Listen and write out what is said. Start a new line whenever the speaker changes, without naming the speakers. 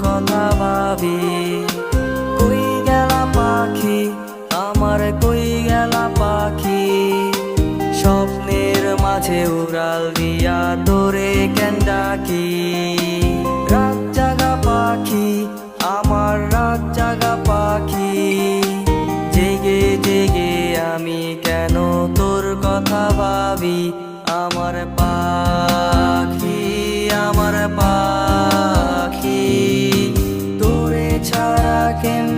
কথা ভাবি। কই গেলা পাখি আমার, কই গেলা পাখি, স্বপ্নের মাঝে উড়াল দিয়া তোরে কেন ডাকি। রাত জাগা পাখি আমার, রাত জাগা পাখি, জেগে জেগে আমি কেন তোর কথা ভাবি। আমার পাখি, আমার পাখি, তোরে ছাড়া কেন